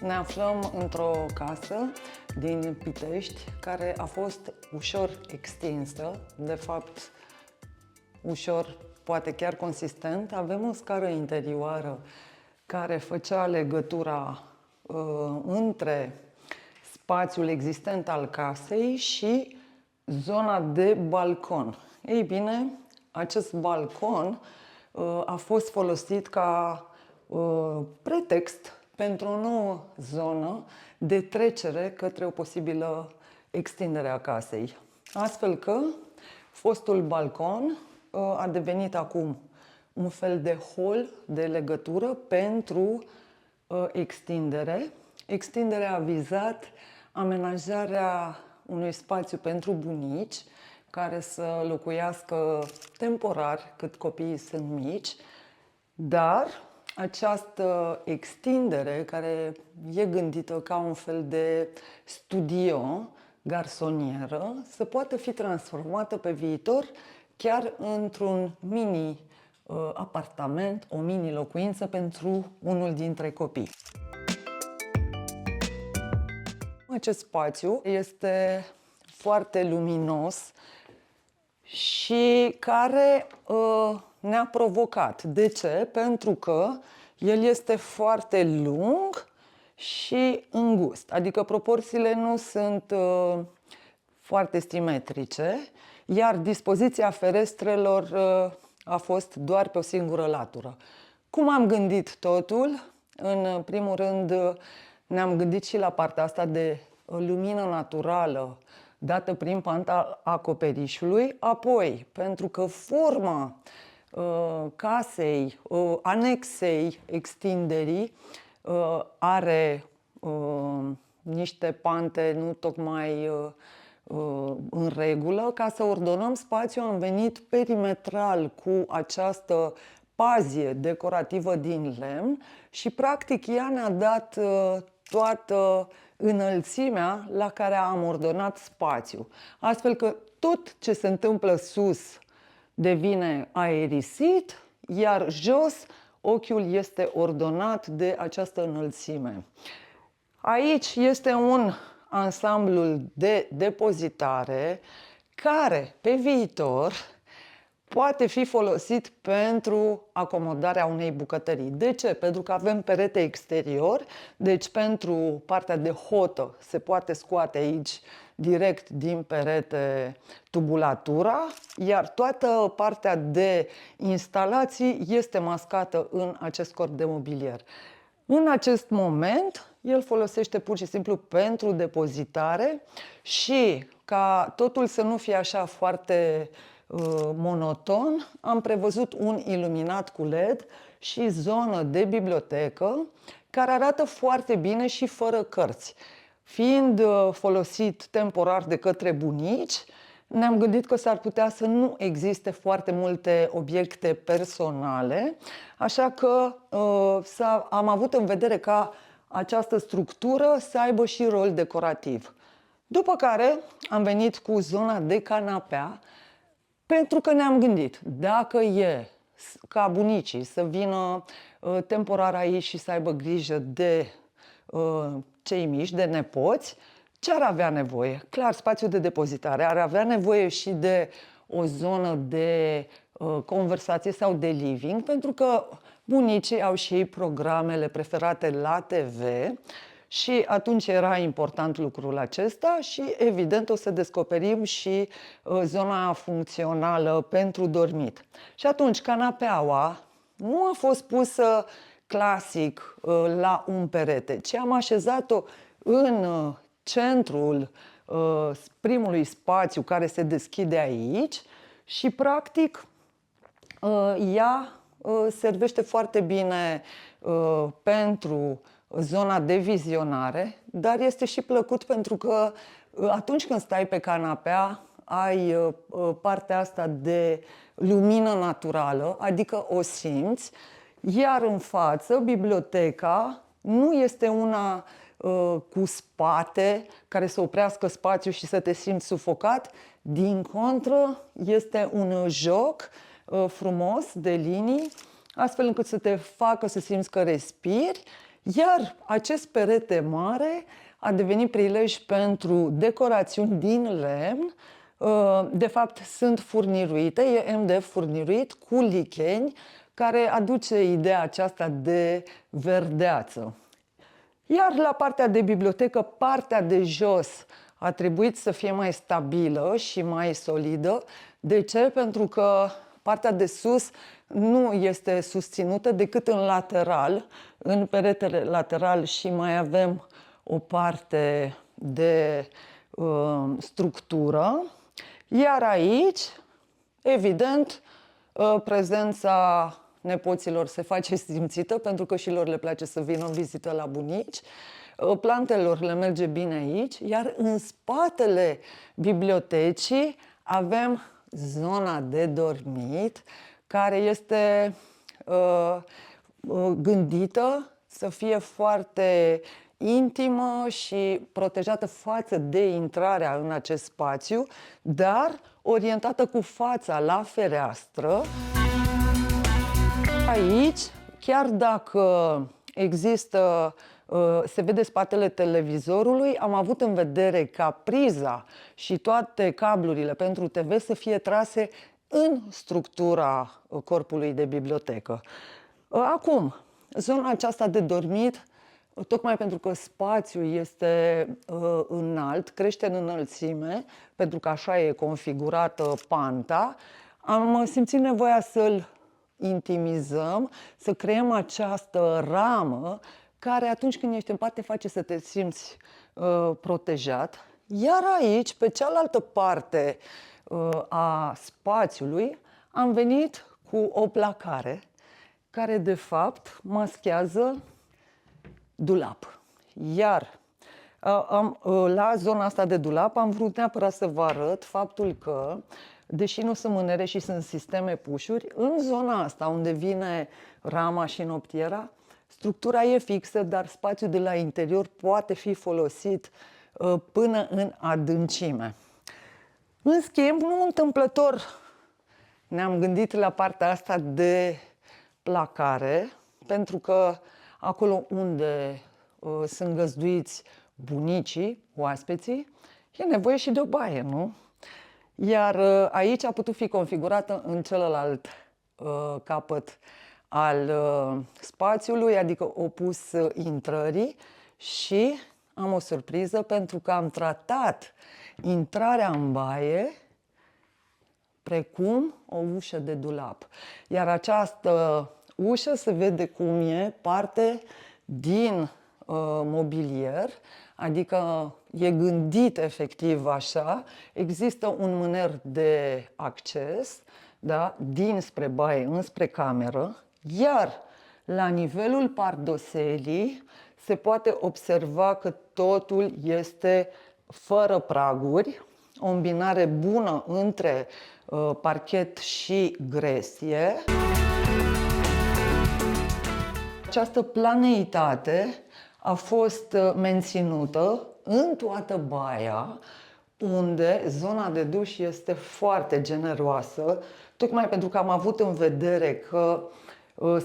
Ne aflăm într-o casă din Pitești care a fost ușor extinsă, de fapt ușor, poate chiar consistent. Avem o scară interioară care făcea legătura între spațiul existent al casei și zona de balcon. Ei bine, acest balcon a fost folosit ca pretext pentru o nouă zonă de trecere către o posibilă extindere a casei. Astfel că fostul balcon a devenit acum un fel de hol de legătură pentru extindere. Extinderea a vizat amenajarea unui spațiu pentru bunici care să locuiască temporar cât copiii sunt mici, dar această extindere, care e gândită ca un fel de studio, garsonieră, să poată fi transformată pe viitor chiar într-un mini apartament, o mini locuință pentru unul dintre copii. Acest spațiu este foarte luminos și care ne-a provocat. De ce? Pentru că el este foarte lung și îngust, adică proporțiile nu sunt foarte simetrice, iar dispoziția ferestrelor a fost doar pe o singură latură. Cum am gândit totul? În primul rând ne-am gândit și la partea asta de lumină naturală dată prin panta acoperișului, apoi pentru că forma casei, anexei extinderii are niște pante nu tocmai în regulă, ca să ordonăm spațiul am venit perimetral cu această pazie decorativă din lemn și practic ea ne-a dat toată înălțimea la care am ordonat spațiul. Astfel că tot ce se întâmplă sus devine aerisit, iar jos ochiul este ordonat de această înălțime. Aici este un ansamblu de depozitare care pe viitor poate fi folosit pentru acomodarea unei bucătării. De ce? Pentru că avem perete exterior, deci pentru partea de hotă se poate scoate aici direct din perete tubulatura, iar toată partea de instalații este mascată în acest corp de mobilier. În acest moment, el folosește pur și simplu pentru depozitare și ca totul să nu fie așa foarte monoton, am prevăzut un iluminat cu LED și zonă de bibliotecă care arată foarte bine și fără cărți. Fiind folosit temporar de către bunici, ne-am gândit că s-ar putea să nu existe foarte multe obiecte personale, așa că am avut în vedere ca această structură să aibă și rol decorativ. După care am venit cu zona de canapea, pentru că ne-am gândit, dacă e ca bunicii să vină temporar aici și să aibă grijă de cei mici, de nepoți, ce ar avea nevoie? Clar, spațiu de depozitare, ar avea nevoie și de o zonă de conversație sau de living, pentru că bunicii au și ei programele preferate la TV și atunci era important lucrul acesta și evident o să descoperim și zona funcțională pentru dormit. Și atunci canapeaua nu a fost pusă clasic la un perete, ci am așezat-o în centrul primului spațiu care se deschide aici și practic ea servește foarte bine pentru zona de vizionare, dar este și plăcut pentru că atunci când stai pe canapea ai partea asta de lumină naturală, adică o simți, iar în față biblioteca nu este una cu spate care să oprească spațiul și să te simți sufocat. Din contră, este un joc frumos de linii, astfel încât să te facă să simți că respiri, Iar acest perete mare a devenit prilej pentru decorațiuni din lemn. De fapt, sunt furniruite, e MDF furniruit cu licheni, care aduce ideea aceasta de verdeață. Iar la partea de bibliotecă, partea de jos a trebuit să fie mai stabilă și mai solidă. De ce? Pentru că partea de sus nu este susținută decât în lateral, în peretele lateral, și mai avem o parte de structură. Iar aici, evident, prezența nepoților se face simțită, pentru că și lor le place să vină în vizită la bunici. Plantelor le merge bine aici, iar în spatele bibliotecii avem zona de dormit, care este gândită să fie foarte intimă și protejată față de intrarea în acest spațiu, dar orientată cu fața la fereastră. Aici, chiar dacă există, se vede spatele televizorului, am avut în vedere ca priza și toate cablurile pentru TV să fie trase în structura corpului de bibliotecă. Acum, zona aceasta de dormit, tocmai pentru că spațiul este înalt, crește în înălțime, pentru că așa e configurată panta, am simțit nevoia să-l intimizăm, să creăm această ramă care atunci când ești în pat te face să te simți protejat. Iar aici, pe cealaltă parte a spațiului, am venit cu o placare care de fapt maschează dulap. Iar la zona asta de dulap am vrut neapărat să vă arăt faptul că, deși nu sunt mânere și sunt sisteme pușuri, în zona asta unde vine rama și noptiera, structura e fixă, dar spațiul de la interior poate fi folosit până în adâncime. În schimb, nu întâmplător ne-am gândit la partea asta de placare, pentru că acolo unde sunt găzduiți bunicii, oaspeții, e nevoie și de o baie, nu? Iar aici a putut fi configurată în celălalt capăt al spațiului, adică opus intrării, și am o surpriză pentru că am tratat intrarea în baie precum o ușă de dulap. Iar ușă se vede cum e parte din mobilier, adică e gândit efectiv așa, există un mâner de acces, da, dinspre baie înspre cameră, iar la nivelul pardoselii se poate observa că totul este fără praguri, o îmbinare bună între parchet și gresie. Această planeitate a fost menținută în toată baia, unde zona de duș este foarte generoasă, tocmai pentru că am avut în vedere că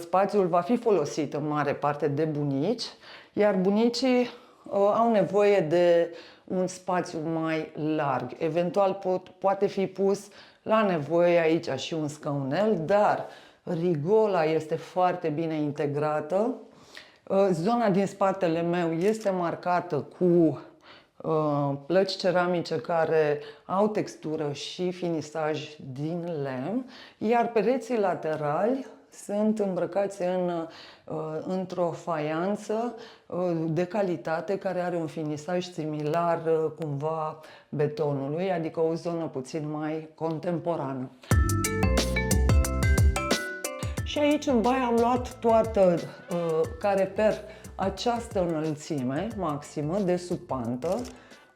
spațiul va fi folosit în mare parte de bunici, iar bunicii au nevoie de un spațiu mai larg. Eventual poate fi pus la nevoie aici și un scaunel, dar rigola este foarte bine integrată. Zona din spatele meu este marcată cu plăci ceramice care au textură și finisaj din lemn, iar pereții laterali sunt îmbrăcați într-o faianță de calitate care are un finisaj similar cumva betonului, adică o zonă puțin mai contemporană. Și aici în baie am luat toată ca reper această înălțime maximă de sub pantă,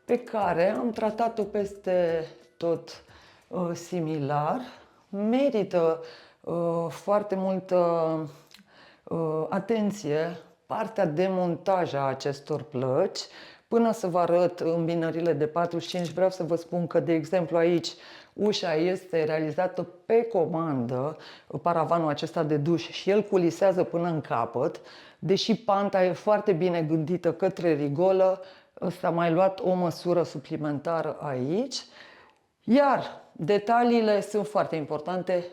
pe care am tratat-o peste tot similar. Merită foarte multă atenție partea de montaj a acestor plăci. Până să vă arăt îmbinările de 45, vreau să vă spun că, de exemplu, aici ușa este realizată pe comandă, paravanul acesta de duș, și el culisează până în capăt. Deși panta e foarte bine gândită către rigolă, s-a mai luat o măsură suplimentară aici. Iar detaliile sunt foarte importante.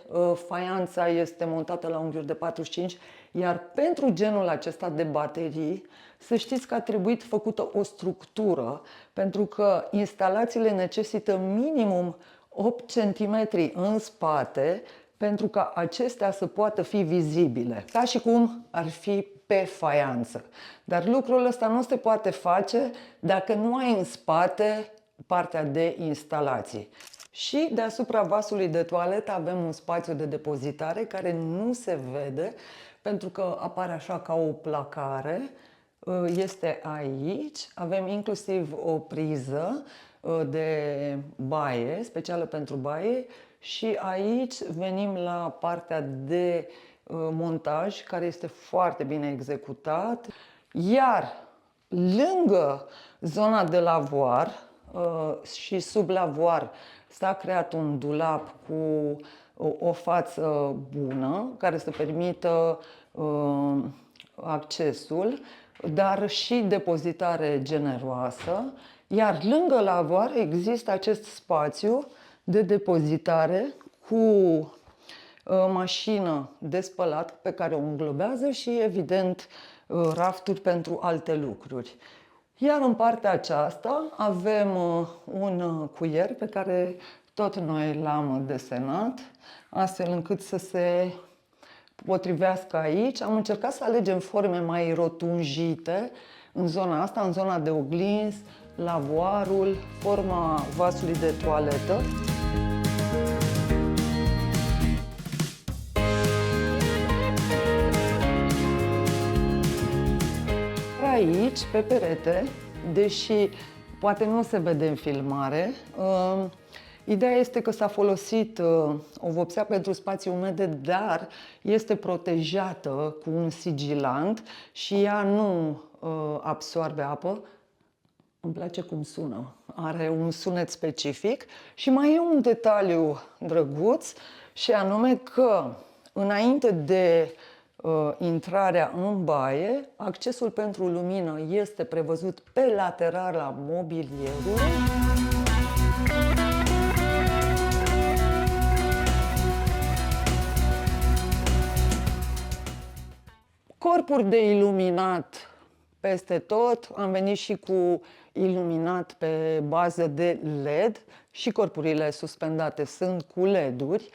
Faianța este montată la unghiuri de 45, iar pentru genul acesta de baterii, să știți că a trebuit făcută o structură, pentru că instalațiile necesită minimum 8 cm în spate pentru ca acestea să poată fi vizibile, ca și cum ar fi pe faianță. Dar lucrul ăsta nu se poate face dacă nu ai în spate partea de instalații. Și deasupra vasului de toaletă avem un spațiu de depozitare care nu se vede pentru că apare așa ca o placare. Este aici. Avem inclusiv o priză de baie, specială pentru baie, și aici venim la partea de montaj, care este foarte bine executat. Iar lângă zona de lavoar și sub lavoar s-a creat un dulap cu o față bună care să permită accesul, dar și depozitare generoasă. Iar lângă lavoar există acest spațiu de depozitare cu mașină de spălat pe care o înglobează și, evident, rafturi pentru alte lucruri. Iar în partea aceasta avem un cuier pe care tot noi l-am desenat, astfel încât să se potrivească aici. Am încercat să alegem forme mai rotunjite în zona asta, în zona de oglinzi, lavoarul, forma vasului de toaletă. Aici, pe perete, deși poate nu se vede în filmare, ideea este că s-a folosit o vopsea pentru spații umede, dar este protejată cu un sigilant și ea nu absorbe apă. Îmi place cum sună, are un sunet specific. Și mai e un detaliu drăguț, și anume că înainte de intrarea în baie, accesul pentru lumină este prevăzut pe laterala mobilierului. Corpuri de iluminat peste tot. Am venit și cu iluminat pe bază de LED și corpurile suspendate sunt cu LED-uri.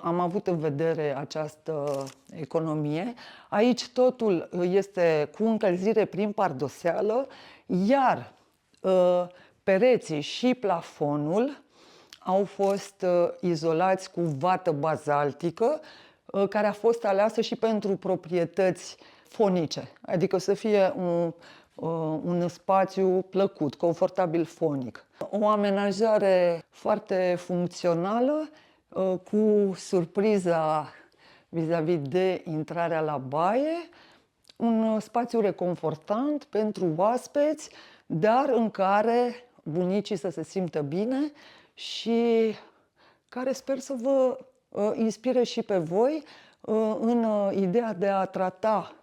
Am avut în vedere această economie. Aici totul este cu încălzire prin pardoseală, iar pereții și plafonul au fost izolați cu vată bazaltică, care a fost aleasă și pentru proprietăți fonice, adică să fie un spațiu plăcut, confortabil fonic. O amenajare foarte funcțională, cu surpriza vis-a-vis de intrarea la baie, un spațiu reconfortant pentru oaspeți, dar în care bunicii să se simtă bine și care sper să vă inspire și pe voi în ideea de a trata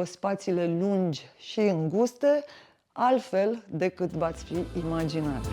spațiile lungi și înguste altfel decât v-ați fi imaginat.